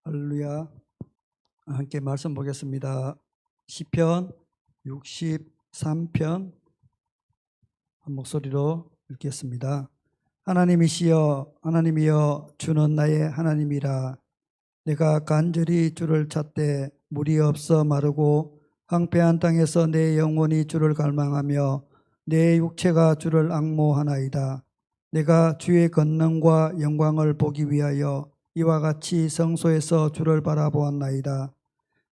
할렐루야. 함께 말씀 보겠습니다. 시편 63편 한 목소리로 읽겠습니다. 하나님이시여, 하나님이여, 주는 나의 하나님이라. 내가 간절히 주를 찾되 물이 없어 마르고 황폐한 땅에서 내 영혼이 주를 갈망하며 내 육체가 주를 앙모하나이다. 내가 주의 권능과 영광을 보기 위하여 이와 같이 성소에서 주를 바라보았나이다.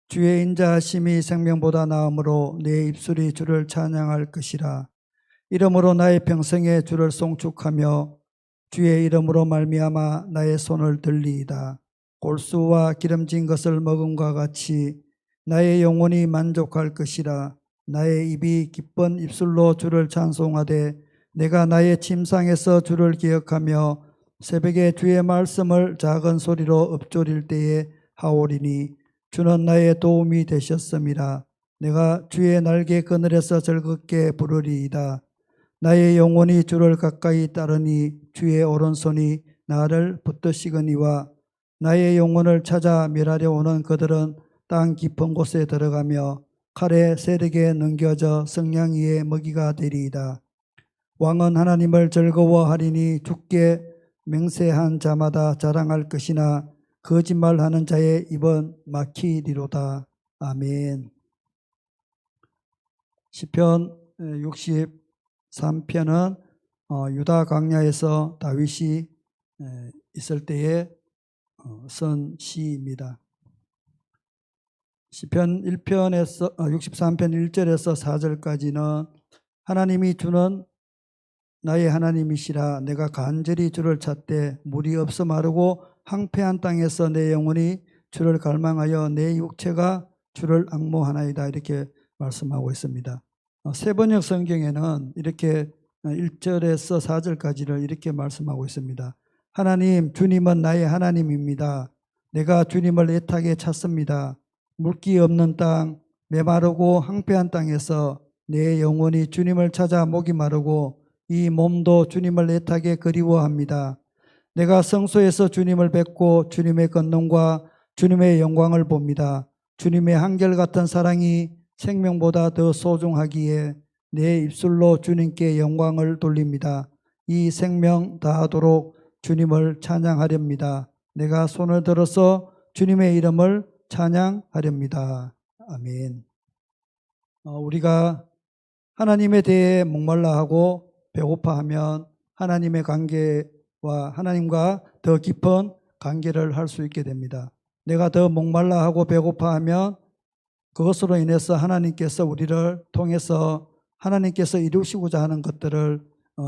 주의 인자하심이 생명보다 나으므로 내 입술이 주를 찬양할 것이라. 이러므로 나의 평생에 주를 송축하며 주의 이름으로 말미암아 나의 손을 들리이다. 골수와 기름진 것을 먹음과 같이 나의 영혼이 만족할 것이라. 나의 입이 기쁜 입술로 주를 찬송하되 내가 나의 침상에서 주를 기억하며 새벽에 주의 말씀을 작은 소리로 읊조릴 때에 하오리니 주는 나의 도움이 되셨음이라. 내가 주의 날개 그늘에서 즐겁게 부르리이다. 나의 영혼이 주를 가까이 따르니 주의 오른손이 나를 붙드시거니와 나의 영혼을 찾아 멸하려 오는 그들은 땅 깊은 곳에 들어가며 칼의 세력에 넘겨져 성냥이의 먹이가 되리이다. 왕은 하나님을 즐거워하리니 주께 맹세한 자마다 자랑할 것이나 거짓말하는 자의 입은 막히리로다. 아멘. 시편 63편은 유다 광야에서 다윗이 있을 때에 쓴 시입니다. 시편 1편에서 63편 1절에서 4절까지는 하나님이 주는 나의 하나님이시라. 내가 간절히 주를 찾되 물이 없어 마르고 황폐한 땅에서 내 영혼이 주를 갈망하여 내 육체가 주를 앙모하나이다. 이렇게 말씀하고 있습니다. 세번역 성경에는 이렇게 1절에서 4절까지를 이렇게 말씀하고 있습니다. 하나님, 주님은 나의 하나님입니다. 내가 주님을 애타게 찾습니다. 물기 없는 땅, 메마르고 황폐한 땅에서 내 영혼이 주님을 찾아 목이 마르고 이 몸도 주님을 애타게 그리워합니다. 내가 성소에서 주님을 뵙고 주님의 권능과 주님의 영광을 봅니다. 주님의 한결같은 사랑이 생명보다 더 소중하기에 내 입술로 주님께 영광을 돌립니다. 이 생명 다하도록 주님을 찬양하렵니다. 내가 손을 들어서 주님의 이름을 찬양하렵니다. 아멘. 우리가 하나님에 대해 목말라하고 배고파하면 하나님의 관계와 하나님과 더 깊은 관계를 할 수 있게 됩니다. 내가 더 목말라하고 배고파하면 그것으로 인해서 하나님께서 우리를 통해서 하나님께서 이루시고자 하는 것들을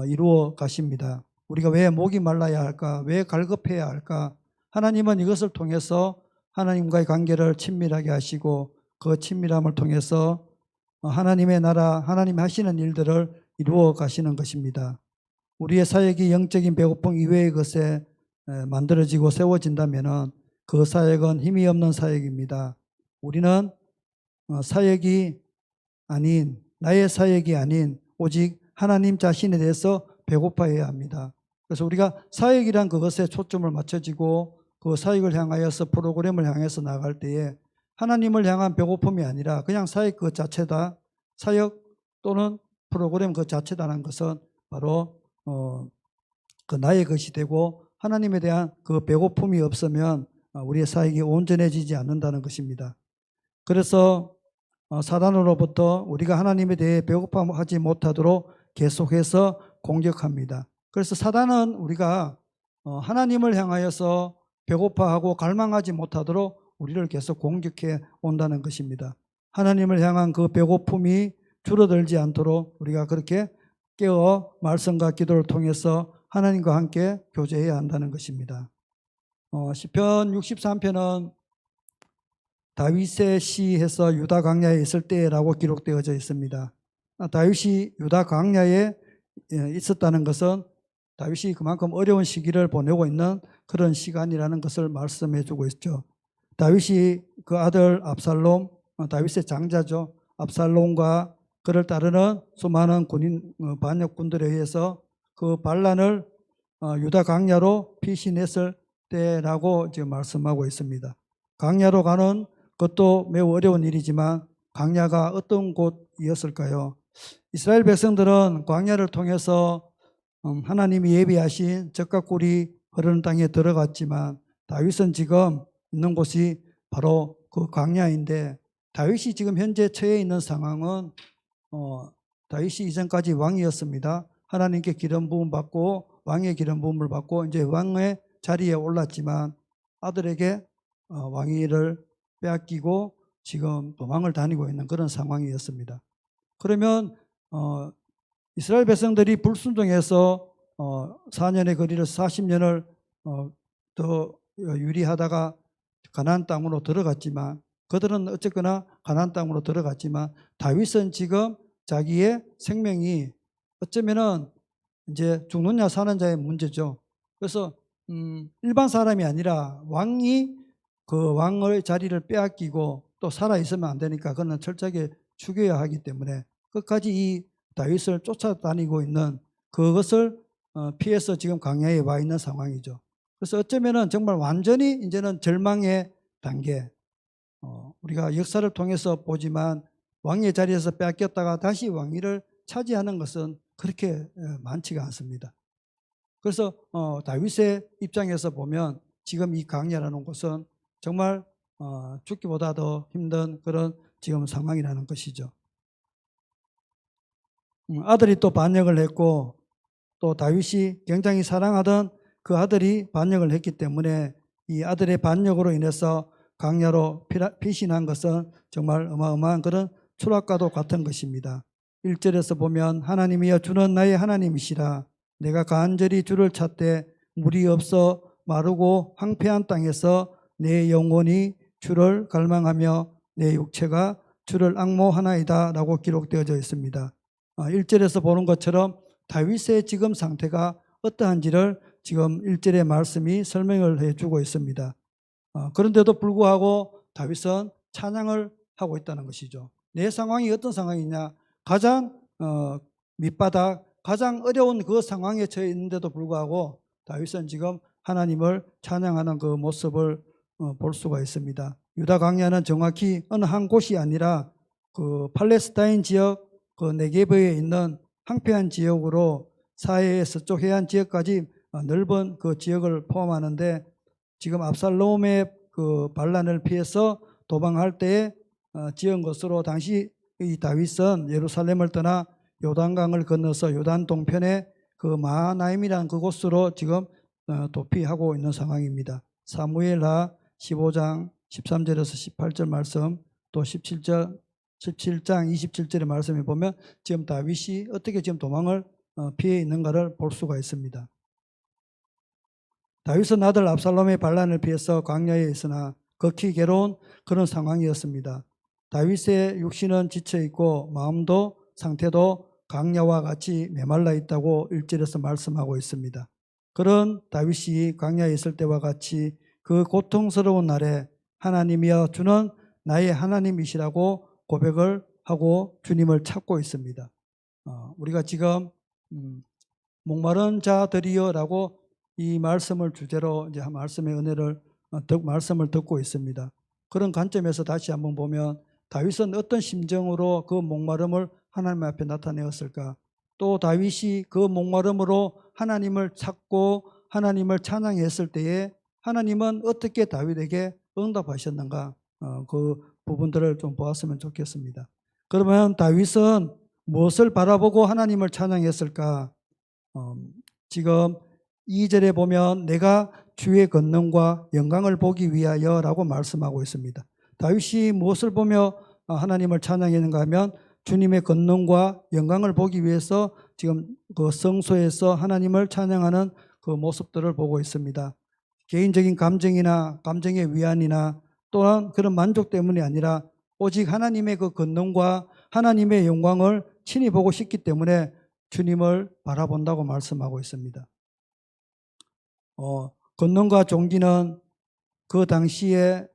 이루어 가십니다. 우리가 왜 목이 말라야 할까? 왜 갈급해야 할까? 하나님은 이것을 통해서 하나님과의 관계를 친밀하게 하시고 그 친밀함을 통해서 하나님의 나라, 하나님이 하시는 일들을 이루어 가시는 것입니다. 우리의 사역이 영적인 배고픔 이외의 것에 만들어지고 세워진다면 그 사역은 힘이 없는 사역입니다. 우리는 사역이 아닌, 나의 사역이 아닌 오직 하나님 자신에 대해서 배고파해야 합니다. 그래서 우리가 사역이란 그것에 초점을 맞춰지고 그 사역을 향하여서 프로그램을 향해서 나갈 때에 하나님을 향한 배고픔이 아니라 그냥 사역 그 자체다. 사역 또는 프로그램 그 자체다는 것은 바로 그 나의 것이 되고 하나님에 대한 그 배고픔이 없으면 우리의 사역이 온전해지지 않는다는 것입니다. 그래서 사단으로부터 우리가 하나님에 대해 배고파하지 못하도록 계속해서 공격합니다. 그래서 사단은 우리가 하나님을 향하여서 배고파하고 갈망하지 못하도록 우리를 계속 공격해 온다는 것입니다. 하나님을 향한 그 배고픔이 줄어들지 않도록 우리가 그렇게 깨어 말씀과 기도를 통해서 하나님과 함께 교제해야 한다는 것입니다. 시편 63편은 다윗의 시에서 유다 광야에 있을 때라고 기록되어져 있습니다. 다윗이 유다 광야에 있었다는 것은 다윗이 그만큼 어려운 시기를 보내고 있는 그런 시간이라는 것을 말씀해 주고 있죠. 다윗이 그 아들 압살롬, 다윗의 장자죠. 압살롬과 그를 따르는 수많은 군인 반역군들에 의해서 그 반란을 유다 광야로 피신했을 때라고 지금 말씀하고 있습니다. 광야로 가는 것도 매우 어려운 일이지만 광야가 어떤 곳이었을까요? 이스라엘 백성들은 광야를 통해서 하나님이 예비하신 젖과 꿀이 흐르는 땅에 들어갔지만 다윗은 지금 있는 곳이 바로 그 광야인데, 다윗이 지금 현재 처해 있는 상황은 다윗이 이전까지 왕이었습니다. 하나님께 기름 부음 받고 왕의 기름 부음을 받고 이제 왕의 자리에 올랐지만 아들에게 왕위를 빼앗기고 지금 도망을 다니고 있는 그런 상황이었습니다. 그러면 이스라엘 백성들이 불순종해서 4년의 거리를 40년을 더 유리하다가 가나안 땅으로 들어갔지만, 그들은 어쨌거나 가나안 땅으로 들어갔지만 다윗은 지금 자기의 생명이 어쩌면은 이제 죽느냐 사는 자의 문제죠. 그래서 일반 사람이 아니라 왕이 그 왕의 자리를 빼앗기고 또 살아 있으면 안 되니까 그는 철저하게 죽여야 하기 때문에 끝까지 이 다윗을 쫓아다니고 있는 그것을 피해서 지금 광야에 와 있는 상황이죠. 그래서 어쩌면은 정말 완전히 이제는 절망의 단계, 우리가 역사를 통해서 보지만 왕의 자리에서 빼앗겼다가 다시 왕위를 차지하는 것은 그렇게 많지가 않습니다. 그래서 다윗의 입장에서 보면 지금 이 광야라는 곳은 정말 죽기보다 더 힘든 그런 지금 상황이라는 것이죠. 아들이 또 반역을 했고 또 다윗이 굉장히 사랑하던 그 아들이 반역을 했기 때문에 이 아들의 반역으로 인해서 광야로 피신한 것은 정말 어마어마한 그런 추락과도 같은 것입니다. 1절에서 보면 하나님이여 주는 나의 하나님이시라 내가 간절히 주를 찾되 물이 없어 마르고 황폐한 땅에서 내 영혼이 주를 갈망하며 내 육체가 주를 앙모하나이다 라고 기록되어져 있습니다. 1절에서 보는 것처럼 다윗의 지금 상태가 어떠한지를 지금 1절의 말씀이 설명을 해주고 있습니다. 그런데도 불구하고 다윗은 찬양을 하고 있다는 것이죠. 내 상황이 어떤 상황이냐, 가장 밑바닥, 가장 어려운 그 상황에 처해 있는데도 불구하고 다윗은 지금 하나님을 찬양하는 그 모습을 볼 수가 있습니다. 유다 광야는 정확히 어느 한 곳이 아니라 그 팔레스타인 지역 그 네게브에 있는 황폐한 지역으로 사해의 서쪽 해안 지역까지 넓은 그 지역을 포함하는데, 지금 압살롬의 그 반란을 피해서 도망할 때에 지은 것으로 당시 이 다윗은 예루살렘을 떠나 요단강을 건너서 요단 동편의 그 마하나임이라는 그곳으로 지금 도피하고 있는 상황입니다. 사무엘하 15장 13절에서 18절 말씀, 또 17장 27절의 말씀에 보면 지금 다윗이 어떻게 지금 도망을 피해 있는가를 볼 수가 있습니다. 다윗은 아들 압살롬의 반란을 피해서 광야에 있으나 극히 괴로운 그런 상황이었습니다. 다윗의 육신은 지쳐 있고 마음도 상태도 광야와 같이 메말라 있다고 1절에서 말씀하고 있습니다. 그런 다윗이 광야에 있을 때와 같이 그 고통스러운 날에 하나님이여 주는 나의 하나님이시라고 고백을 하고 주님을 찾고 있습니다. 우리가 지금 목마른 자들이여라고 이 말씀을 주제로 이제 말씀의 은혜를 말씀을 듣고 있습니다. 그런 관점에서 다시 한번 보면 다윗은 어떤 심정으로 그 목마름을 하나님 앞에 나타내었을까? 또 다윗이 그 목마름으로 하나님을 찾고 하나님을 찬양했을 때에 하나님은 어떻게 다윗에게 응답하셨는가? 그 부분들을 좀 보았으면 좋겠습니다. 그러면 다윗은 무엇을 바라보고 하나님을 찬양했을까? 지금 2절에 보면 내가 주의 권능과 영광을 보기 위하여라고 말씀하고 있습니다. 다윗이 무엇을 보며 하나님을 찬양했는가 하면 주님의 권능과 영광을 보기 위해서 지금 그 성소에서 하나님을 찬양하는 그 모습들을 보고 있습니다. 개인적인 감정이나 감정의 위안이나 또한 그런 만족 때문이 아니라 오직 하나님의 그 권능과 하나님의 영광을 친히 보고 싶기 때문에 주님을 바라본다고 말씀하고 있습니다. 권능과 존귀는 그 당시에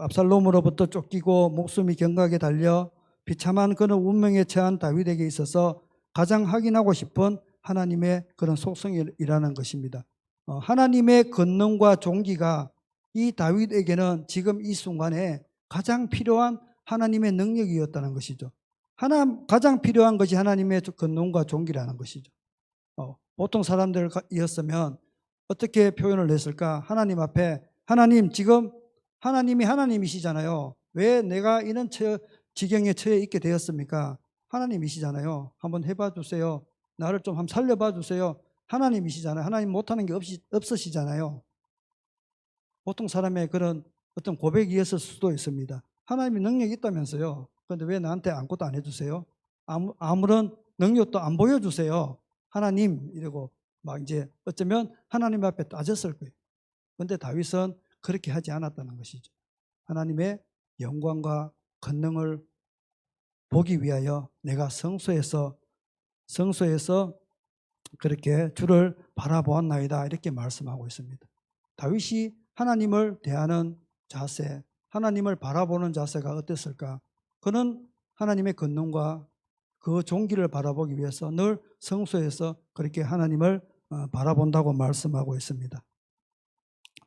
압살롬으로부터 쫓기고 목숨이 경각에 달려 비참한 그런 운명에 처한 다윗에게 있어서 가장 확인하고 싶은 하나님의 그런 속성이라는 것입니다. 하나님의 권능과 존귀가 이 다윗에게는 지금 이 순간에 가장 필요한 하나님의 능력이었다는 것이죠. 가장 필요한 것이 하나님의 권능과 존귀라는 것이죠. 보통 사람들이었으면 어떻게 표현을 했을까? 하나님 앞에, 하나님, 지금 하나님이 하나님이시잖아요. 왜 내가 이런 지경에 처해 있게 되었습니까? 하나님이시잖아요. 한번 해봐 주세요. 나를 좀 한번 살려봐 주세요. 하나님이시잖아요. 하나님 못하는 게 없으시잖아요. 보통 사람의 그런 어떤 고백이었을 수도 있습니다. 하나님이 능력이 있다면서요. 그런데 왜 나한테 아무것도 안 해주세요? 아무런 능력도 안 보여주세요. 하나님 이러고 막 이제 어쩌면 하나님 앞에 따졌을 거예요. 그런데 다윗은 그렇게 하지 않았다는 것이죠. 하나님의 영광과 권능을 보기 위하여 내가 성소에서 그렇게 주를 바라보았나이다 이렇게 말씀하고 있습니다. 다윗이 하나님을 대하는 자세, 하나님을 바라보는 자세가 어땠을까? 그는 하나님의 권능과 그 존귀를 바라보기 위해서 늘 성소에서 그렇게 하나님을 바라본다고 말씀하고 있습니다.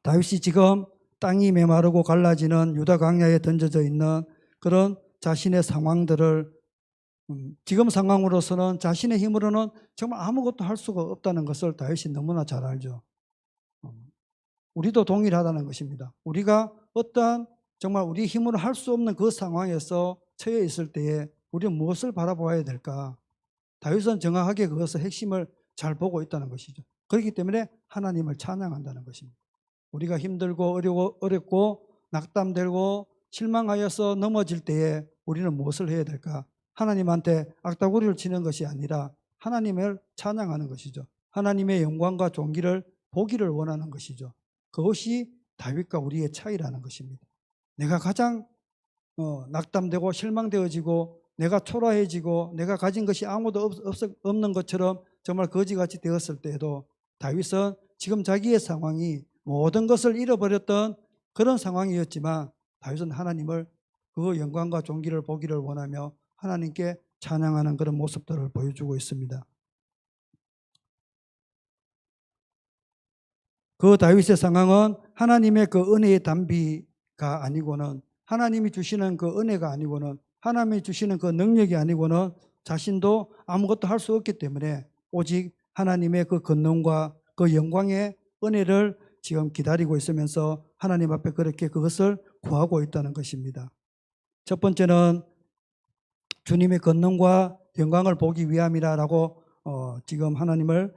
다윗이 지금 땅이 메마르고 갈라지는 유다 광야에 던져져 있는 그런 자신의 상황들을 지금 상황으로서는 자신의 힘으로는 정말 아무것도 할 수가 없다는 것을 다윗이 너무나 잘 알죠. 우리도 동일하다는 것입니다. 우리가 어떠한 정말 우리 힘으로 할 수 없는 그 상황에서 처해 있을 때에 우리는 무엇을 바라보아야 될까? 다윗은 정확하게 그것을 핵심을 잘 보고 있다는 것이죠. 그렇기 때문에 하나님을 찬양한다는 것입니다. 우리가 힘들고 어렵고 낙담되고 실망하여서 넘어질 때에 우리는 무엇을 해야 될까? 하나님한테 악다구리를 치는 것이 아니라 하나님을 찬양하는 것이죠. 하나님의 영광과 존귀를 보기를 원하는 것이죠. 그것이 다윗과 우리의 차이라는 것입니다. 내가 가장 낙담되고 실망되어지고 내가 초라해지고 내가 가진 것이 아무도 없는 것처럼 정말 거지같이 되었을 때에도 다윗은 지금 자기의 상황이 모든 것을 잃어버렸던 그런 상황이었지만 다윗은 하나님을 그 영광과 존귀를 보기를 원하며 하나님께 찬양하는 그런 모습들을 보여주고 있습니다. 그 다윗의 상황은 하나님의 그 은혜의 단비가 아니고는 하나님이 주시는 그 은혜가 아니고는 하나님이 주시는 그 능력이 아니고는 자신도 아무것도 할 수 없기 때문에 오직 하나님의 그 권능과 그 영광의 은혜를 지금 기다리고 있으면서 하나님 앞에 그렇게 그것을 구하고 있다는 것입니다. 첫 번째는 주님의 권능과 영광을 보기 위함이라고 지금 하나님을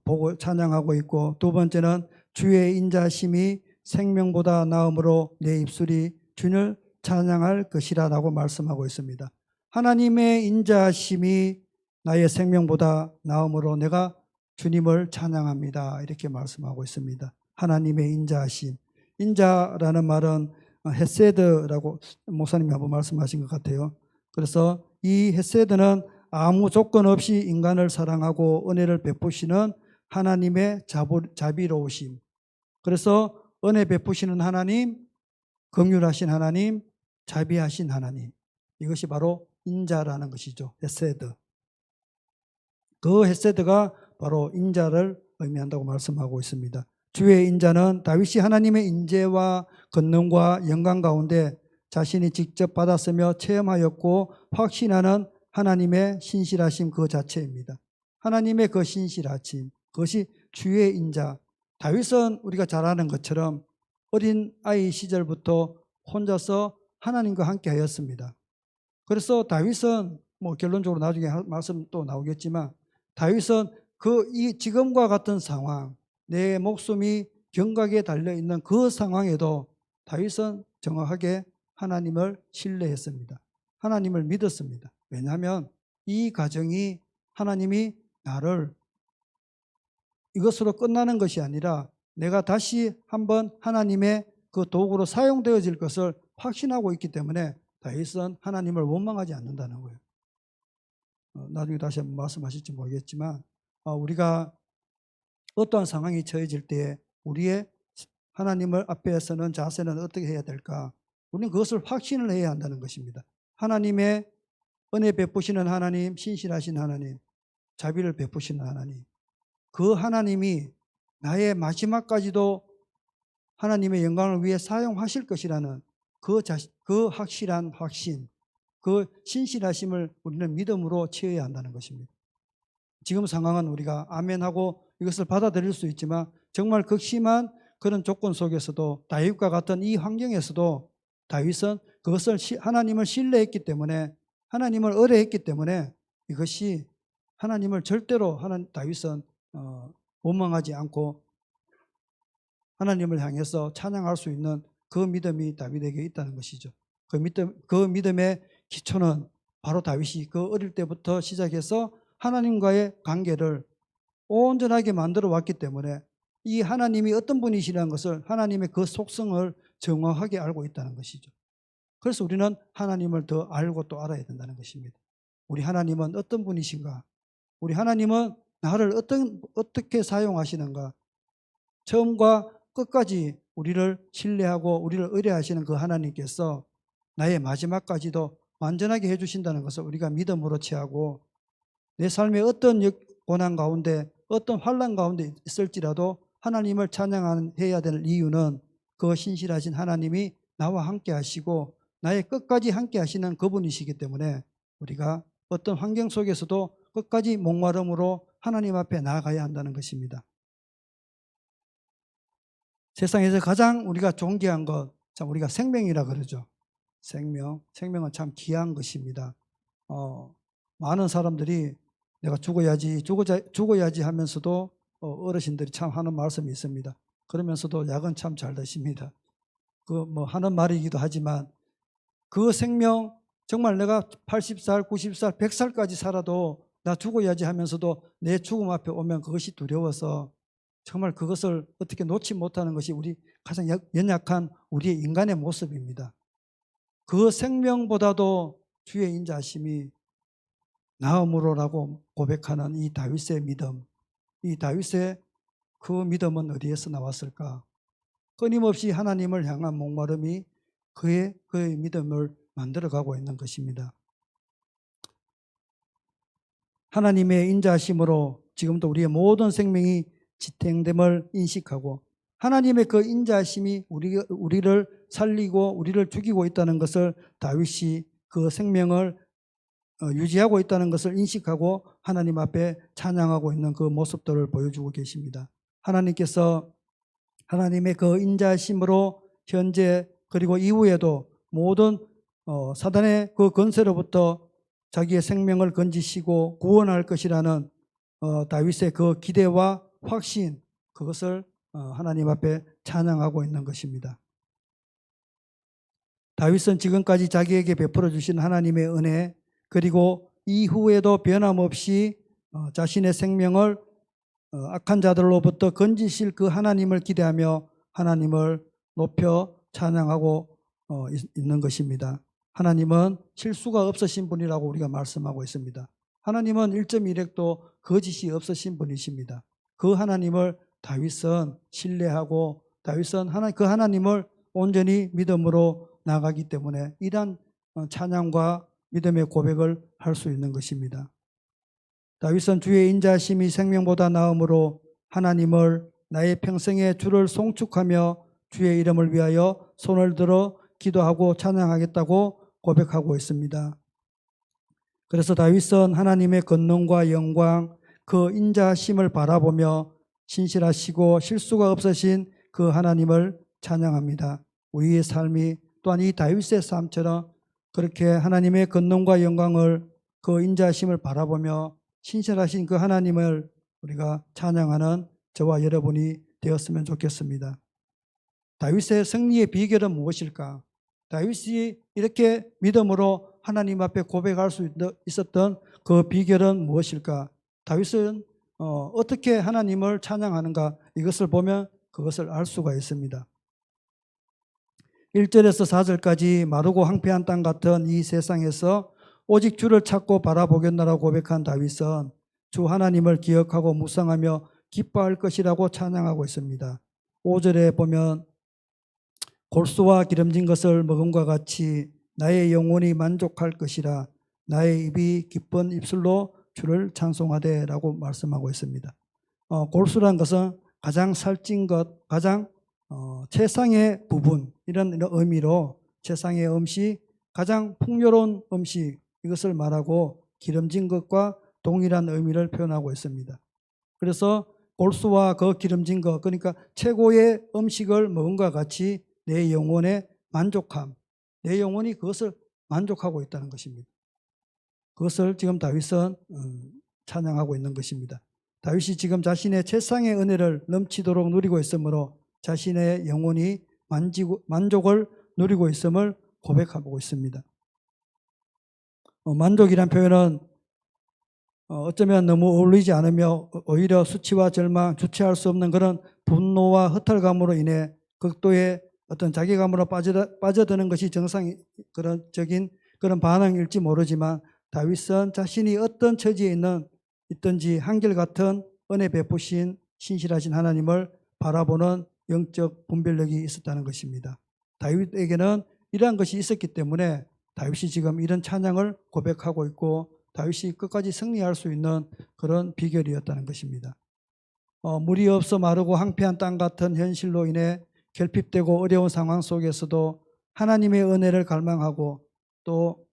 보고 찬양하고 있고, 두 번째는 주의 인자심이 생명보다 나음으로 내 입술이 주를 찬양할 것이라고 말씀하고 있습니다. 하나님의 인자심이 나의 생명보다 나음으로 내가 주님을 찬양합니다. 이렇게 말씀하고 있습니다. 하나님의 인자심. 인자라는 말은 헤세드라고 목사님이 한번 말씀하신 것 같아요. 그래서 이 헤세드는 아무 조건 없이 인간을 사랑하고 은혜를 베푸시는 하나님의 자비로우심. 그래서 은혜 베푸시는 하나님, 긍휼하신 하나님, 자비하신 하나님. 이것이 바로 인자라는 것이죠. 헤세드. 그 헤세드가 바로 인자를 의미한다고 말씀하고 있습니다. 주의 인자는 다윗이 하나님의 인재와 권능과 영광 가운데 자신이 직접 받았으며 체험하였고 확신하는 하나님의 신실하심 그 자체입니다. 하나님의 그 신실하심, 그것이 주의 인자. 다윗은 우리가 잘 아는 것처럼 어린 아이 시절부터 혼자서 하나님과 함께 하였습니다. 그래서 다윗은 결론적으로 나중에 말씀 또 나오겠지만 다윗은 이 지금과 같은 상황, 내 목숨이 경각에 달려있는 그 상황에도 다윗은 정확하게 하나님을 신뢰했습니다. 하나님을 믿었습니다. 왜냐하면 이 가정이 하나님이 나를 이것으로 끝나는 것이 아니라 내가 다시 한번 하나님의 그 도구로 사용되어질 것을 확신하고 있기 때문에 다윗은 하나님을 원망하지 않는다는 거예요. 나중에 다시 한번 말씀하실지 모르겠지만 우리가 어떠한 상황이 처해질 때 우리의 하나님을 앞에서는 자세는 어떻게 해야 될까? 우리는 그것을 확신을 해야 한다는 것입니다. 하나님의 은혜 베푸시는 하나님, 신실하신 하나님, 자비를 베푸시는 하나님, 그 하나님이 나의 마지막까지도 하나님의 영광을 위해 사용하실 것이라는 그 확실한 확신, 그 신실하심을 우리는 믿음으로 채워야 한다는 것입니다. 지금 상황은 우리가 아멘하고 이것을 받아들일 수 있지만 정말 극심한 그런 조건 속에서도 다윗과 같은 이 환경에서도 다윗은 그것을 하나님을 신뢰했기 때문에 하나님을 의뢰했기 때문에 이것이 하나님을 절대로 다윗은 원망하지 않고 하나님을 향해서 찬양할 수 있는 그 믿음이 다윗에게 있다는 것이죠. 그 믿음의 기초는 바로 다윗이 그 어릴 때부터 시작해서 하나님과의 관계를 온전하게 만들어 왔기 때문에 이 하나님이 어떤 분이시라는 것을 하나님의 그 속성을 정확하게 알고 있다는 것이죠. 그래서 우리는 하나님을 더 알고 또 알아야 된다는 것입니다. 우리 하나님은 어떤 분이신가? 우리 하나님은 나를 어떻게 사용하시는가? 처음과 끝까지 우리를 신뢰하고 우리를 의뢰하시는 그 하나님께서 나의 마지막까지도 완전하게 해주신다는 것을 우리가 믿음으로 취하고 내 삶의 어떤 고난 가운데 어떤 환난 가운데 있을지라도 하나님을 찬양해야 될 이유는 그 신실하신 하나님이 나와 함께 하시고 나의 끝까지 함께 하시는 그분이시기 때문에 우리가 어떤 환경 속에서도 끝까지 목마름으로 하나님 앞에 나아가야 한다는 것입니다. 세상에서 가장 우리가 존귀한 것, 참 우리가 생명이라 그러죠. 생명은 참 귀한 것입니다. 많은 사람들이 내가 죽어야지 하면서도 어르신들이 참 하는 말씀이 있습니다. 그러면서도 약은 참 잘 드십니다. 하는 말이기도 하지만 그 생명 정말 내가 80살, 90살, 100살까지 살아도 나 죽어야지 하면서도 내 죽음 앞에 오면 그것이 두려워서 정말 그것을 어떻게 놓지 못하는 것이 우리 가장 연약한 우리의 인간의 모습입니다. 그 생명보다도 주의 인자하심이 나음으로라고 고백하는 이 다윗의 믿음, 이 다윗의 그 믿음은 어디에서 나왔을까? 끊임없이 하나님을 향한 목마름이 그의 믿음을 만들어가고 있는 것입니다. 하나님의 인자하심으로 지금도 우리의 모든 생명이 지탱됨을 인식하고 하나님의 그 인자하심이 우리를 살리고 우리를 죽이고 있다는 것을 다윗이 그 생명을 유지하고 있다는 것을 인식하고 하나님 앞에 찬양하고 있는 그 모습들을 보여주고 계십니다. 하나님께서 하나님의 그 인자하심으로 현재 그리고 이후에도 모든 사단의 그 권세로부터 자기의 생명을 건지시고 구원할 것이라는 다윗의 그 기대와 확신, 그것을 하나님 앞에 찬양하고 있는 것입니다. 다윗은 지금까지 자기에게 베풀어 주신 하나님의 은혜 그리고 이후에도 변함없이 자신의 생명을 악한 자들로부터 건지실 그 하나님을 기대하며 하나님을 높여 찬양하고 있는 것입니다. 하나님은 실수가 없으신 분이라고 우리가 말씀하고 있습니다. 하나님은 1.1핵도 거짓이 없으신 분이십니다. 그 하나님을 다윗은 신뢰하고 다윗은 그 하나님을 온전히 믿음으로 나가기 때문에 이러한 찬양과 믿음의 고백을 할 수 있는 것입니다. 다윗은 주의 인자하심이 생명보다 나음으로 하나님을 나의 평생의 주를 송축하며 주의 이름을 위하여 손을 들어 기도하고 찬양하겠다고 고백하고 있습니다. 그래서 다윗은 하나님의 권능과 영광, 그 인자하심을 바라보며 신실하시고 실수가 없으신 그 하나님을 찬양합니다. 우리의 삶이 또한 이 다윗의 삶처럼 그렇게 하나님의 권능과 영광을 그 인자하심을 바라보며 신실하신 그 하나님을 우리가 찬양하는 저와 여러분이 되었으면 좋겠습니다. 다윗의 승리의 비결은 무엇일까? 다윗이 이렇게 믿음으로 하나님 앞에 고백할 수 있었던 그 비결은 무엇일까? 다윗은 어떻게 하나님을 찬양하는가? 이것을 보면 그것을 알 수가 있습니다. 1절에서 4절까지 마르고 황폐한 땅 같은 이 세상에서 오직 주를 찾고 바라보겠노라고 고백한 다윗은 주 하나님을 기억하고 묵상하며 기뻐할 것이라고 찬양하고 있습니다. 5절에 보면 골수와 기름진 것을 먹음과 같이 나의 영혼이 만족할 것이라 나의 입이 기쁜 입술로 주를 찬송하되 라고 말씀하고 있습니다. 골수란 것은 가장 살찐 것, 가장 최상의 부분 이런 의미로 최상의 음식, 가장 풍요로운 음식 이것을 말하고 기름진 것과 동일한 의미를 표현하고 있습니다. 그래서 골수와 그 기름진 것, 그러니까 최고의 음식을 먹은 것과 같이 내 영혼의 만족함, 내 영혼이 그것을 만족하고 있다는 것입니다. 그것을 지금 다윗은 찬양하고 있는 것입니다. 다윗이 지금 자신의 최상의 은혜를 넘치도록 누리고 있으므로 자신의 영혼이 만족을 누리고 있음을 고백하고 있습니다. 만족이란 표현은 어쩌면 너무 어울리지 않으며 오히려 수치와 절망, 주체할 수 없는 그런 분노와 허탈감으로 인해 극도의 어떤 자괴감으로 빠져드는 것이 정상적인 그런 반응일지 모르지만 다윗은 자신이 어떤 처지에 있든지 한결같은 은혜 베푸신 신실하신 하나님을 바라보는 영적 분별력이 있었다는 것입니다. 다윗에게는 이러한 것이 있었기 때문에 다윗이 지금 이런 찬양을 고백하고 있고 다윗이 끝까지 승리할 수 있는 그런 비결이었다는 것입니다. 물이 없어 마르고 황폐한 땅 같은 현실로 인해 결핍되고 어려운 상황 속에서도 하나님의 은혜를 갈망하고 또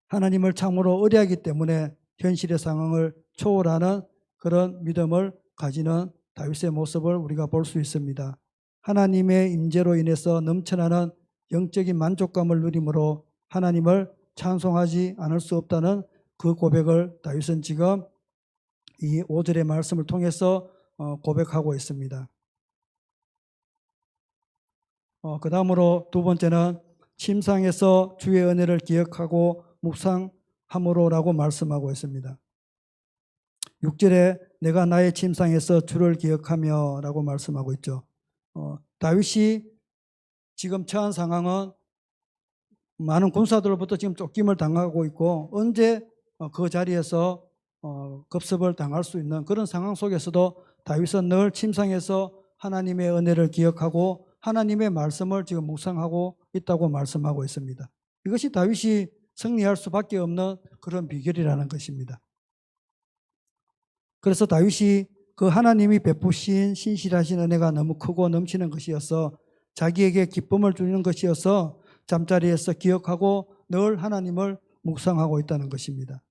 하나님을 참으로 의뢰하기 때문에 현실의 상황을 초월하는 그런 믿음을 가지는 다윗의 모습을 우리가 볼 수 있습니다. 하나님의 임재로 인해서 넘쳐나는 영적인 만족감을 누림으로 하나님을 찬송하지 않을 수 없다는 그 고백을 다윗은 지금 이 5절의 말씀을 통해서 고백하고 있습니다. 그 다음으로 두 번째는 침상에서 주의 은혜를 기억하고 묵상함으로라고 말씀하고 있습니다. 6절에 내가 나의 침상에서 주를 기억하며 라고 말씀하고 있죠. 다윗이 지금 처한 상황은 많은 군사들로부터 지금 쫓김을 당하고 있고 언제 그 자리에서 급습을 당할 수 있는 그런 상황 속에서도 다윗은 늘 침상에서 하나님의 은혜를 기억하고 하나님의 말씀을 지금 묵상하고 있다고 말씀하고 있습니다. 이것이 다윗이 승리할 수밖에 없는 그런 비결이라는 것입니다. 그래서 다윗이 그 하나님이 베푸신 신실하신 은혜가 너무 크고 넘치는 것이어서 자기에게 기쁨을 주는 것이어서 잠자리에서 기억하고 늘 하나님을 묵상하고 있다는 것입니다.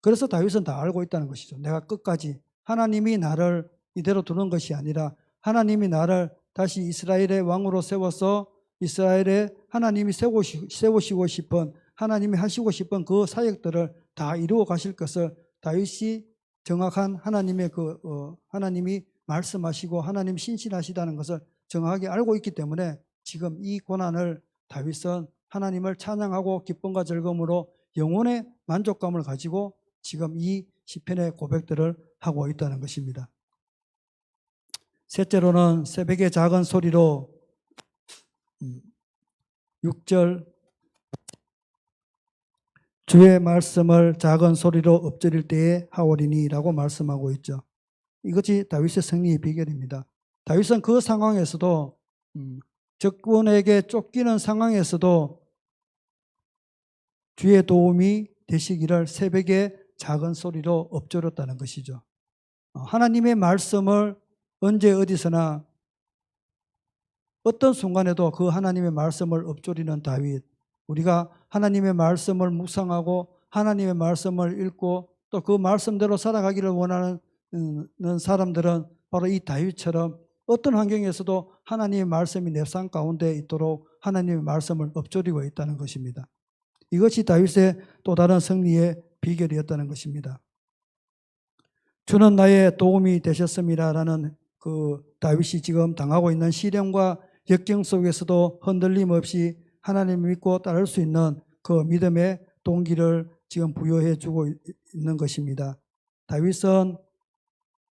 그래서 다윗은 다 알고 있다는 것이죠. 내가 끝까지 하나님이 나를 이대로 두는 것이 아니라 하나님이 나를 다시 이스라엘의 왕으로 세워서 이스라엘에 하나님이 세우시고 싶은 하나님이 하시고 싶은 그 사역들을 다 이루어 가실 것을 다윗이 정확한 하나님의 하나님이 말씀하시고 하나님 신실하시다는 것을 정확하게 알고 있기 때문에 지금 이 고난을 다윗은 하나님을 찬양하고 기쁨과 즐거움으로 영혼의 만족감을 가지고 지금 이 시편의 고백들을 하고 있다는 것입니다. 셋째로는 새벽의 작은 소리로 6절 주의 말씀을 작은 소리로 엎드릴 때에 하오리니라고 말씀하고 있죠. 이것이 다윗의 승리의 비결입니다. 다윗은 그 상황에서도 적군에게 쫓기는 상황에서도 주의 도움이 되시기를 새벽에 작은 소리로 엎드렸다는 것이죠. 하나님의 말씀을 언제 어디서나 어떤 순간에도 그 하나님의 말씀을 엎드리는 다윗, 우리가 하나님의 말씀을 묵상하고 하나님의 말씀을 읽고 또 그 말씀대로 살아가기를 원하는 사람들은 바로 이 다윗처럼 어떤 환경에서도 하나님의 말씀이 내 삶 가운데 있도록 하나님의 말씀을 엎드리고 있다는 것입니다. 이것이 다윗의 또 다른 승리의 비결이었다는 것입니다. 주는 나의 도움이 되셨습니다라는 그 다윗이 지금 당하고 있는 시련과 역경 속에서도 흔들림 없이 하나님을 믿고 따를 수 있는 그 믿음의 동기를 지금 부여해 주고 있는 것입니다. 다윗은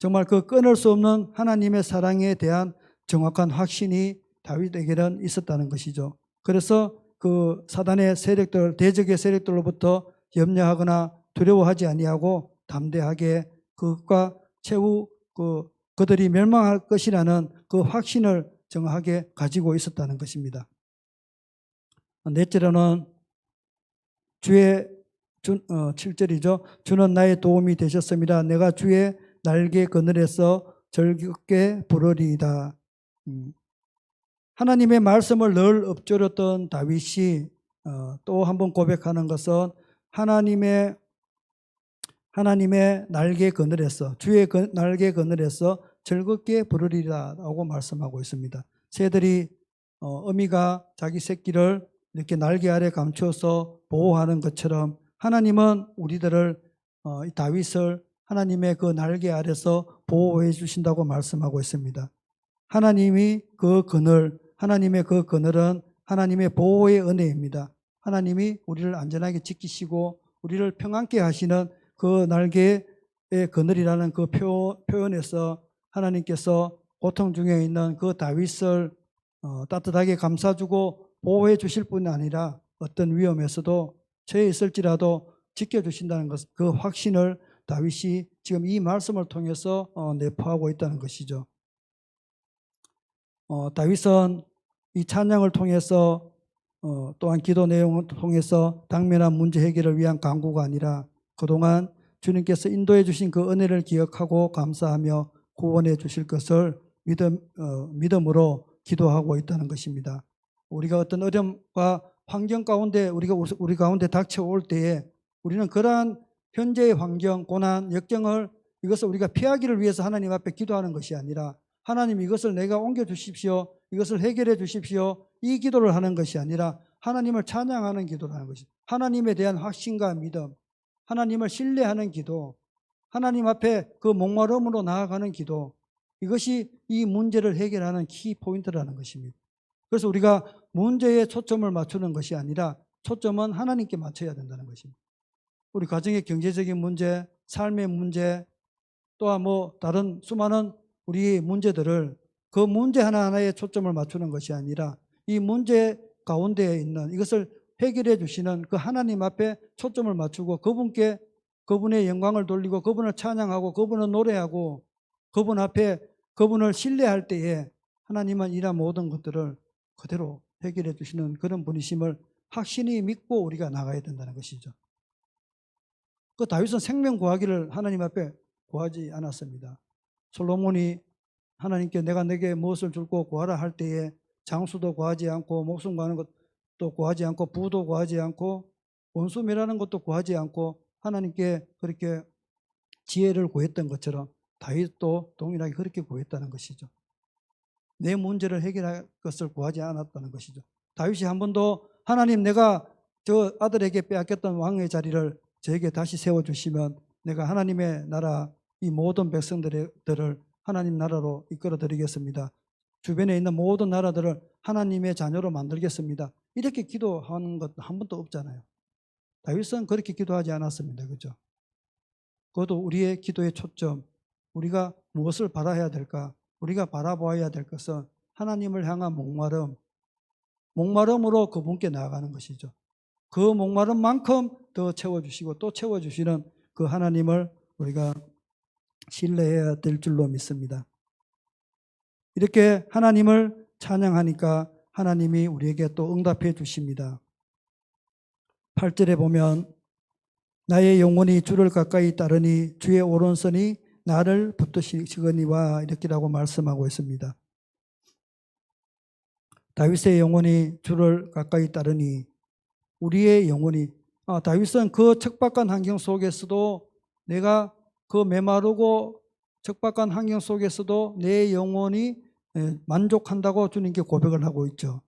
정말 그 끊을 수 없는 하나님의 사랑에 대한 정확한 확신이 다윗에게는 있었다는 것이죠. 그래서 그 사단의 세력들, 대적의 세력들로부터 염려하거나 두려워하지 아니하고 담대하게 그것과 최후 그들이 멸망할 것이라는 그 확신을 정확하게 가지고 있었다는 것입니다. 넷째로는 7절이죠. 주는 나의 도움이 되셨습니다. 내가 주의 날개 그늘에서 즐겁게 부르리이다. 하나님의 말씀을 늘 엎조렸던 다윗이 또 한 번 고백하는 것은 하나님의 날개 그늘에서 주의 날개 그늘에서 즐겁게 부르리라라고 말씀하고 있습니다. 새들이 어미가 자기 새끼를 이렇게 날개 아래 감추어서 보호하는 것처럼 하나님은 우리들을 이 다윗을 하나님의 그 날개 아래서 보호해 주신다고 말씀하고 있습니다. 하나님의 그 그늘은 하나님의 보호의 은혜입니다. 하나님이 우리를 안전하게 지키시고 우리를 평안케 하시는 그 날개의 그늘이라는 그 표현에서 하나님께서 고통 중에 있는 그 다윗을 따뜻하게 감싸주고 보호해 주실 뿐 아니라 어떤 위험에서도 처해 있을지라도 지켜주신다는 것, 그 확신을 다윗이 지금 이 말씀을 통해서 내포하고 있다는 것이죠. 다윗은 이 찬양을 통해서 또한 기도 내용을 통해서 당면한 문제 해결을 위한 강구가 아니라 그동안 주님께서 인도해 주신 그 은혜를 기억하고 감사하며 구원해 주실 것을 믿음으로 기도하고 있다는 것입니다. 우리가 어떤 어려움과 환경 가운데 우리 가운데 닥쳐올 때에 우리는 그러한 현재의 환경, 고난, 역경을 이것을 우리가 피하기를 위해서 하나님 앞에 기도하는 것이 아니라 하나님 이것을 내가 옮겨 주십시오. 이것을 해결해 주십시오. 이 기도를 하는 것이 아니라 하나님을 찬양하는 기도를 하는 것입니다. 하나님에 대한 확신과 믿음, 하나님을 신뢰하는 기도, 하나님 앞에 그 목마름으로 나아가는 기도, 이것이 이 문제를 해결하는 키 포인트라는 것입니다. 그래서 우리가 문제에 초점을 맞추는 것이 아니라 초점은 하나님께 맞춰야 된다는 것입니다. 우리 가정의 경제적인 문제, 삶의 문제, 또한 다른 수많은 우리의 문제들을 그 문제 하나하나에 초점을 맞추는 것이 아니라 이 문제 가운데에 있는 이것을 해결해 주시는 그 하나님 앞에 초점을 맞추고 그분께 그분의 영광을 돌리고 그분을 찬양하고 그분을 노래하고 그분 앞에 그분을 신뢰할 때에 하나님은 이러한 모든 것들을 그대로 해결해 주시는 그런 분이심을 확신히 믿고 우리가 나가야 된다는 것이죠. 그 다윗은 생명 구하기를 하나님 앞에 구하지 않았습니다. 솔로몬이 하나님께 내가 내게 무엇을 줄고 구하라 할 때에 장수도 구하지 않고 목숨 구하는 것도 구하지 않고 부도 구하지 않고 원수멸하는 것도 구하지 않고 하나님께 그렇게 지혜를 구했던 것처럼 다윗도 동일하게 그렇게 구했다는 것이죠. 내 문제를 해결할 것을 구하지 않았다는 것이죠. 다윗이 한 번도 하나님 내가 저 아들에게 빼앗겼던 왕의 자리를 저에게 다시 세워주시면 내가 하나님의 나라 이 모든 백성들을 하나님 나라로 이끌어 드리겠습니다. 주변에 있는 모든 나라들을 하나님의 자녀로 만들겠습니다. 이렇게 기도하는 것 한 번도 없잖아요. 다윗은 그렇게 기도하지 않았습니다. 그죠? 그것도 우리의 기도의 초점, 우리가 무엇을 바라야 될까? 우리가 바라보아야 될 것은 하나님을 향한 목마름으로 그분께 나아가는 것이죠. 그 목마름만큼 더 채워주시고 또 채워주시는 그 하나님을 우리가 신뢰해야 될 줄로 믿습니다. 이렇게 하나님을 찬양하니까 하나님이 우리에게 또 응답해 주십니다. 8절에 보면 나의 영혼이 주를 가까이 따르니 주의 오른손이 나를 붙드시거니와 이렇게라고 말씀하고 있습니다. 다윗의 영혼이 주를 가까이 따르니 우리의 영혼이 다윗은 그 척박한 환경 속에서도 내가 그 메마르고 척박한 환경 속에서도 내 영혼이 만족한다고 주님께 고백을 하고 있죠.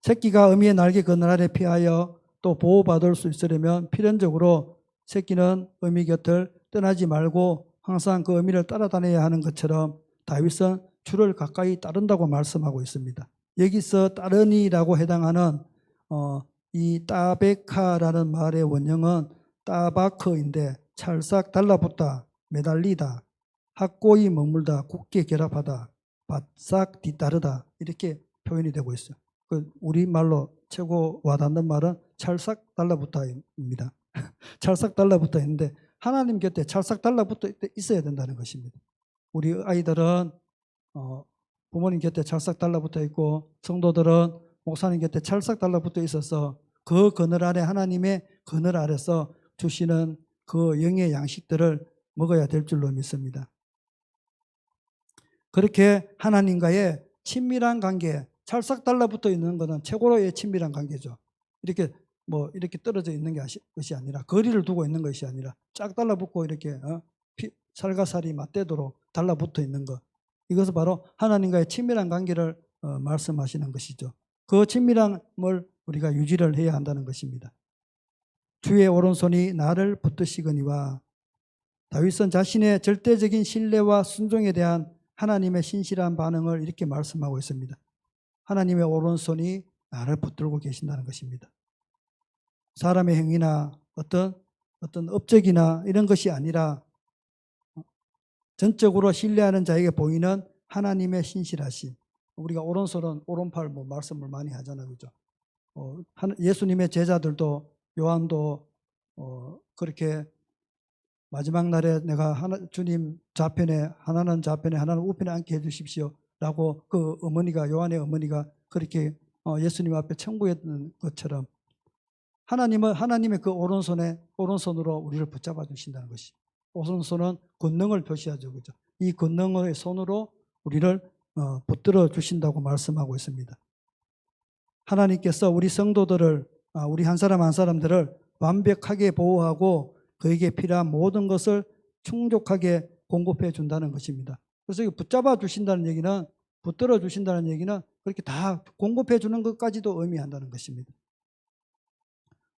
새끼가 어미의 날개 그늘 아래 피하여 또 보호받을 수 있으려면 필연적으로 새끼는 어미 곁을 떠나지 말고 항상 그 어미를 따라다녀야 하는 것처럼 다윗은 주를 가까이 따른다고 말씀하고 있습니다. 여기서 따르니라고 해당하는 이 따베카라는 말의 원형은 따바크인데 찰싹 달라붙다, 매달리다, 확고히 머물다, 굳게 결합하다, 바싹 뒤따르다 이렇게 표현이 되고 있어요. 우리말로 최고 와닿는 말은 찰싹 달라붙다입니다. 찰싹 달라붙어 있는데 하나님 곁에 찰싹 달라붙어 있어야 된다는 것입니다. 우리 아이들은 부모님 곁에 찰싹 달라붙어 있고 성도들은 목사님 곁에 찰싹 달라붙어 있어서 그 그늘 아래 하나님의 그늘 아래서 주시는 그 영의 양식들을 먹어야 될 줄로 믿습니다. 그렇게 하나님과의 친밀한 관계, 찰싹 달라붙어 있는 것은 최고로의 친밀한 관계죠. 이렇게 이렇게 떨어져 있는 것이 아니라, 거리를 두고 있는 것이 아니라 쫙 달라붙고 이렇게 살과 살이 맞대도록 달라붙어 있는 것. 이것은 바로 하나님과의 친밀한 관계를 말씀하시는 것이죠. 그 친밀함을 우리가 유지를 해야 한다는 것입니다. 주의 오른손이 나를 붙드시거니와, 다윗은 자신의 절대적인 신뢰와 순종에 대한 하나님의 신실한 반응을 이렇게 말씀하고 있습니다. 하나님의 오른손이 나를 붙들고 계신다는 것입니다. 사람의 행위나 어떤 업적이나 이런 것이 아니라 전적으로 신뢰하는 자에게 보이는 하나님의 신실하심. 우리가 오른손은 오른팔 말씀을 많이 하잖아요, 그죠? 예수님의 제자들도, 요한도 그렇게 마지막 날에 내가 주님 좌편에, 하나는 좌편에 하나는 우편에 앉게 해주십시오 라고 그 어머니가, 요한의 어머니가 그렇게 예수님 앞에 청구했던 것처럼, 하나님은 하나님의 그 오른손으로 우리를 붙잡아 주신다는 것이, 오른손은 권능을 표시하죠, 그죠? 이 권능의 손으로 우리를 붙들어 주신다고 말씀하고 있습니다. 하나님께서 우리 성도들을, 우리 한 사람 한 사람들을 완벽하게 보호하고 그에게 필요한 모든 것을 충족하게 공급해 준다는 것입니다. 그래서 붙잡아 주신다는 얘기는, 붙들어 주신다는 얘기는 그렇게 다 공급해 주는 것까지도 의미한다는 것입니다.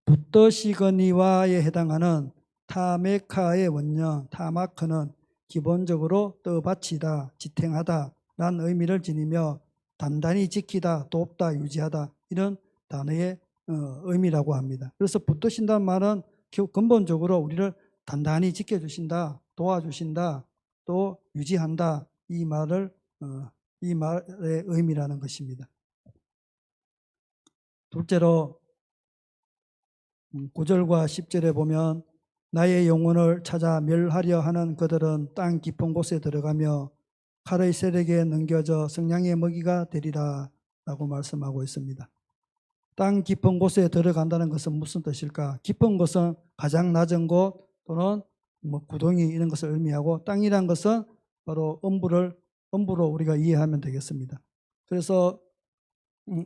붙드시거니와에 해당하는 타메카의 원형 타마크는 기본적으로 떠받치다, 지탱하다 라는 의미를 지니며 단단히 지키다, 돕다, 유지하다 이런 단어의 의미라고 합니다. 그래서 붙드신다는 말은 근본적으로 우리를 단단히 지켜주신다, 도와주신다, 또 유지한다, 이 말의 의미라는 것입니다. 둘째로 9절과 10절에 보면, 나의 영혼을 찾아 멸하려 하는 그들은 땅 깊은 곳에 들어가며 칼의 세력에 넘겨져 성냥의 먹이가 되리라 라고 말씀하고 있습니다. 땅 깊은 곳에 들어간다는 것은 무슨 뜻일까? 깊은 곳은 가장 낮은 곳 또는 구덩이 이런 것을 의미하고, 땅이란 것은 바로 음부로 우리가 이해하면 되겠습니다. 그래서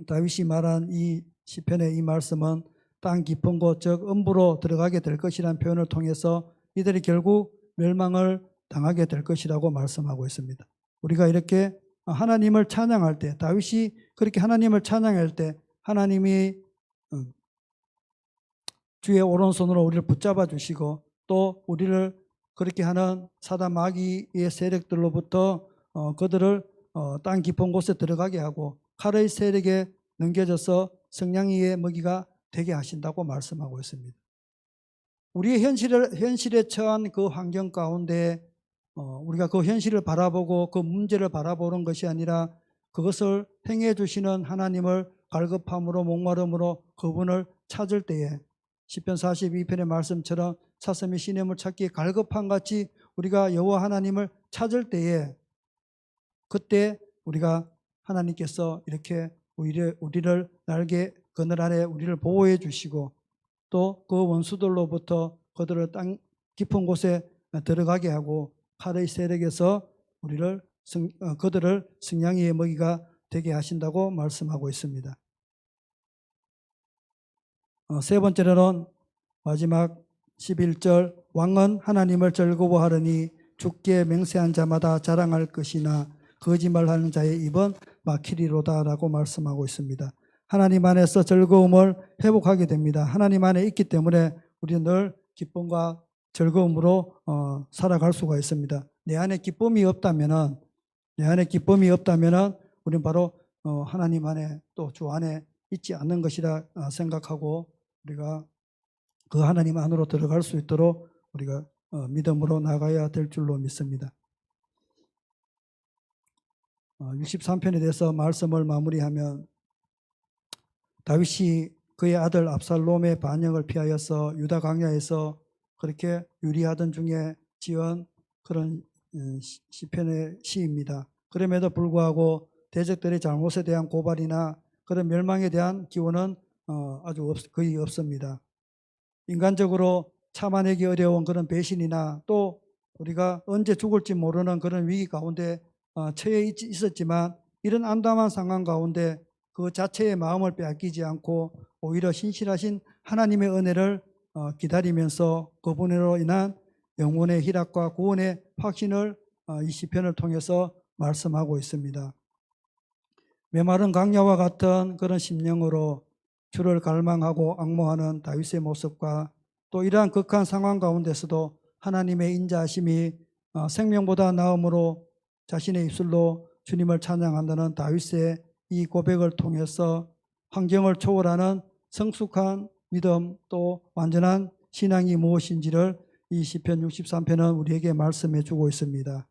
다윗이 말한 이 시편의 이 말씀은 땅 깊은 곳, 즉 음부로 들어가게 될 것이라는 표현을 통해서 이들이 결국 멸망을 당하게 될 것이라고 말씀하고 있습니다. 우리가 이렇게 하나님을 찬양할 때, 다윗이 그렇게 하나님을 찬양할 때 하나님이 주의 오른손으로 우리를 붙잡아 주시고, 또 우리를 그렇게 하는 사단 마귀의 세력들로부터 그들을 땅 깊은 곳에 들어가게 하고 칼의 세력에 넘겨져서 성냥이의 먹이가 되게 하신다고 말씀하고 있습니다. 우리의 현실에 처한 그 환경 가운데 우리가 그 현실을 바라보고 그 문제를 바라보는 것이 아니라, 그것을 행해 주시는 하나님을 갈급함으로 목마름으로 그분을 찾을 때에, 시편 42편의 말씀처럼 사슴이 시냇물 찾기에 갈급한 같이 우리가 여호와 하나님을 찾을 때에, 그때 우리가 하나님께서 이렇게 우리를 날개 그늘 아래 우리를 보호해 주시고, 또 그 원수들로부터 그들을 땅 깊은 곳에 들어가게 하고 칼의 세력에서 그들을 승냥이의 먹이가 되게 하신다고 말씀하고 있습니다. 세 번째로는 마지막 11절, 왕은 하나님을 즐거워하려니 주께 맹세한 자마다 자랑할 것이나 거짓말하는 자의 입은 막히리로다 라고 말씀하고 있습니다. 하나님 안에서 즐거움을 회복하게 됩니다. 하나님 안에 있기 때문에 우리는 늘 기쁨과 즐거움으로 살아갈 수가 있습니다. 내 안에 기쁨이 없다면은 우리는 바로 하나님 안에, 또 주 안에 있지 않는 것이라 생각하고, 우리가 그 하나님 안으로 들어갈 수 있도록 우리가 믿음으로 나가야 될 줄로 믿습니다. 63편에 대해서 말씀을 마무리하면, 다윗이 그의 아들 압살롬의 반역을 피하여서 유다 광야에서 그렇게 유리하던 중에 지은 그런 시편의 시입니다. 그럼에도 불구하고 대적들의 잘못에 대한 고발이나 그런 멸망에 대한 기원은 거의 없습니다. 인간적으로 참아내기 어려운 그런 배신이나, 또 우리가 언제 죽을지 모르는 그런 위기 가운데 처해 있었지만 이런 암담한 상황 가운데 그 자체의 마음을 빼앗기지 않고 오히려 신실하신 하나님의 은혜를 기다리면서 그분으로 인한 영혼의 희락과 구원의 확신을 이 시편을 통해서 말씀하고 있습니다. 메마른 강야와 같은 그런 심령으로 주를 갈망하고 앙모하는 다윗의 모습과 또 이러한 극한 상황 가운데서도 하나님의 인자하심이 생명보다 나음으로 자신의 입술로 주님을 찬양한다는 다윗의 이 고백을 통해서 환경을 초월하는 성숙한 믿음 또 완전한 신앙이 무엇인지를 이 시편 63편은 우리에게 말씀해 주고 있습니다.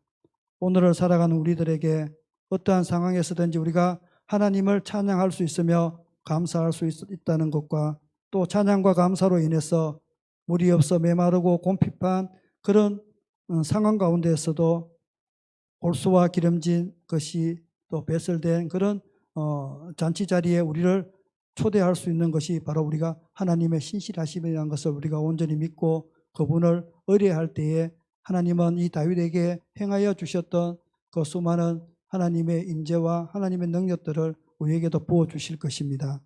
오늘을 살아가는 우리들에게 어떠한 상황에서든지 우리가 하나님을 찬양할 수 있으며 감사할 수 있다는 것과 또 찬양과 감사로 인해서 물이 없어 메마르고 곰핍한 그런 상황 가운데에서도 골수와 기름진 것이 또 배설된 그런 잔치 자리에 우리를 초대할 수 있는 것이 바로 우리가 하나님의 신실하심이라는 것을 우리가 온전히 믿고 그분을 의뢰할 때에 하나님은 이 다윗에게 행하여 주셨던 그 수많은 하나님의 임재와 하나님의 능력들을 우리에게도 부어주실 것입니다.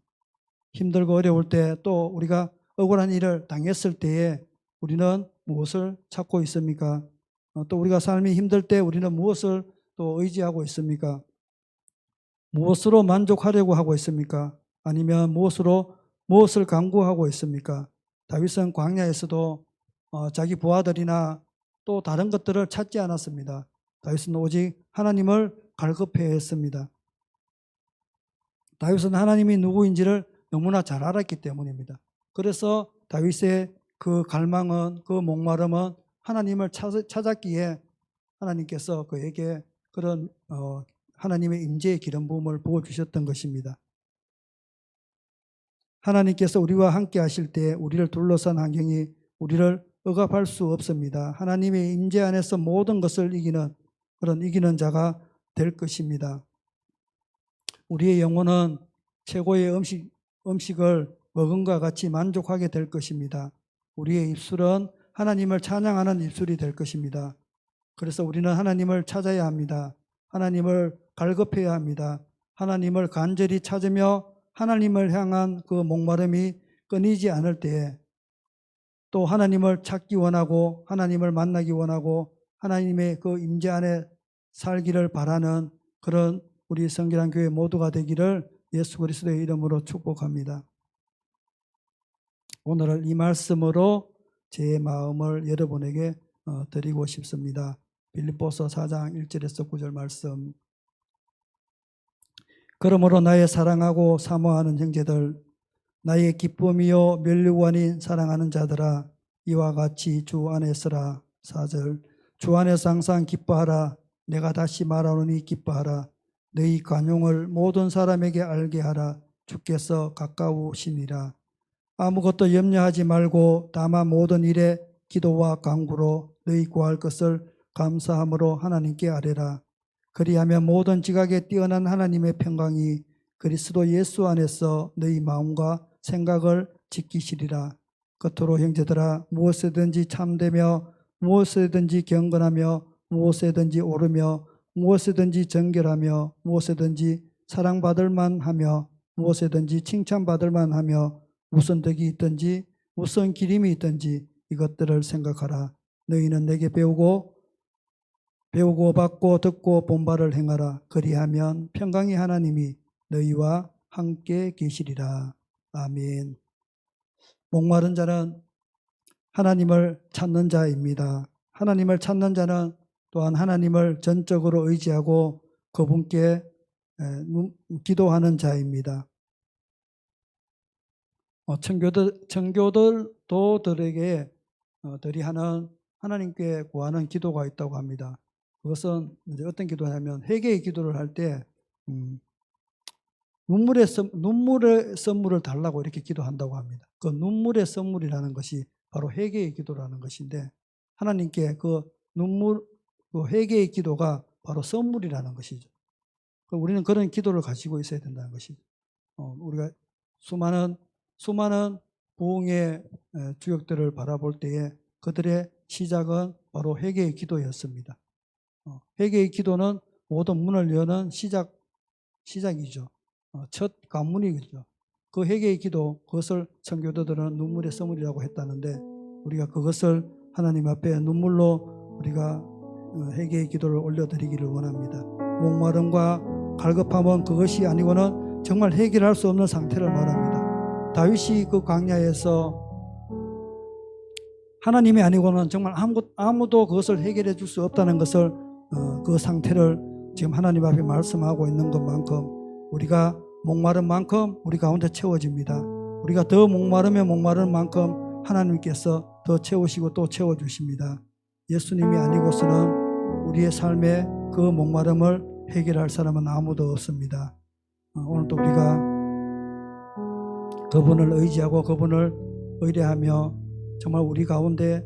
힘들고 어려울 때 또 우리가 억울한 일을 당했을 때에 우리는 무엇을 찾고 있습니까? 또 우리가 삶이 힘들 때 우리는 무엇을 또 의지하고 있습니까? 무엇으로 만족하려고 하고 있습니까? 아니면 무엇을 강구하고 있습니까? 다윗은 광야에서도 자기 부하들이나 또 다른 것들을 찾지 않았습니다. 다윗은 오직 하나님을 갈급해했습니다. 다윗은 하나님이 누구인지를 너무나 잘 알았기 때문입니다. 그래서 다윗의 그 갈망은 그 목마름은 하나님을 찾았기에 하나님께서 그에게 그런 하나님의 임재의 기름 부음을 부어주셨던 것입니다. 하나님께서 우리와 함께 하실 때 우리를 둘러싼 환경이 우리를 억압할 수 없습니다. 하나님의 임재 안에서 모든 것을 이기는 자가 될 것입니다. 우리의 영혼은 최고의 음식을 먹음과 같이 만족하게 될 것입니다. 우리의 입술은 하나님을 찬양하는 입술이 될 것입니다. 그래서 우리는 하나님을 찾아야 합니다. 하나님을 갈급해야 합니다. 하나님을 간절히 찾으며 하나님을 향한 그 목마름이 끊이지 않을 때에 또 하나님을 찾기 원하고 하나님을 만나기 원하고 하나님의 그 임재 안에 살기를 바라는 그런 우리 성결한 교회 모두가 되기를 예수 그리스도의 이름으로 축복합니다. 오늘은 이 말씀으로 제 마음을 여러분에게 드리고 싶습니다. 빌립보서 4장 1절에서 9절 말씀. 그러므로 나의 사랑하고 사모하는 형제들, 나의 기쁨이요 면류관인 사랑하는 자들아, 이와 같이 주 안에서라. 4절. 주 안에서 항상 기뻐하라. 내가 다시 말하노니 기뻐하라. 너희 관용을 모든 사람에게 알게 하라. 주께서 가까우시니라. 아무것도 염려하지 말고 다만 모든 일에 기도와 간구로 너희 구할 것을 감사함으로 하나님께 아뢰라. 그리하면 모든 지각에 뛰어난 하나님의 평강이 그리스도 예수 안에서 너희 마음과 생각을 지키시리라. 끝으로 형제들아, 무엇에든지 참되며 무엇에든지 경건하며 무엇에든지 오르며 무엇에든지 정결하며 무엇에든지 사랑받을 만하며 무엇에든지 칭찬받을 만하며 무슨 덕이 있든지 무슨 기림이 있든지 이것들을 생각하라. 너희는 내게 배우고 받고 듣고 본 바를 행하라. 그리하면 평강의 하나님이 너희와 함께 계시리라. 아멘. 목마른 자는 하나님을 찾는 자입니다. 하나님을 찾는 자는 또한 하나님을 전적으로 의지하고 그분께 기도하는 자입니다. 청교도들에게 들이 하는 하나님께 구하는 기도가 있다고 합니다. 그것은 이제 어떤 기도냐면 회개의 기도를 할 때 눈물의 선물을 달라고 이렇게 기도한다고 합니다. 그 눈물의 선물이라는 것이 바로 회개의 기도라는 것인데 하나님께 그 회개의 기도가 바로 선물이라는 것이죠. 우리는 그런 기도를 가지고 있어야 된다는 것이죠. 우리가 수많은 부흥의 주역들을 바라볼 때에 그들의 시작은 바로 회개의 기도였습니다. 회개의 기도는 모든 문을 여는 시작이죠. 첫 관문이죠. 그 회개의 기도, 그것을 청교도들은 눈물의 선물이라고 했다는데, 우리가 그것을 하나님 앞에 눈물로 우리가 회개의 기도를 올려드리기를 원합니다. 목마름과 갈급함은 그것이 아니고는 정말 해결할 수 없는 상태를 말합니다. 다윗이 그 광야에서 하나님이 아니고는 정말 아무도 그것을 해결해 줄 수 없다는 것을 그 상태를 지금 하나님 앞에 말씀하고 있는 것만큼, 우리가 목마른 만큼 우리 가운데 채워집니다. 우리가 더 목마르면 목마른 만큼 하나님께서 더 채우시고 또 채워주십니다. 예수님이 아니고서는 우리의 삶에 그 목마름을 해결할 사람은 아무도 없습니다. 오늘도 우리가 그분을 의지하고 그분을 의뢰하며 정말 우리 가운데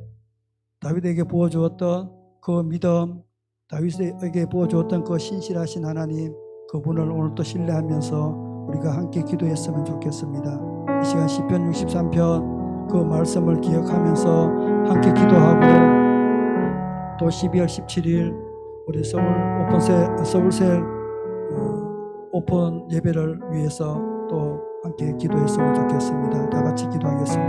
다윗에게 부어주었던 그 믿음, 다윗에게 부어주었던 그 신실하신 하나님, 그분을 오늘도 신뢰하면서 우리가 함께 기도했으면 좋겠습니다. 이 시간 시편 63편 그 말씀을 기억하면서 함께 기도하고, 또 12월 17일 우리 서울셀 오픈 예배를 위해서 또 함께 기도했으면 좋겠습니다. 다 같이 기도하겠습니다.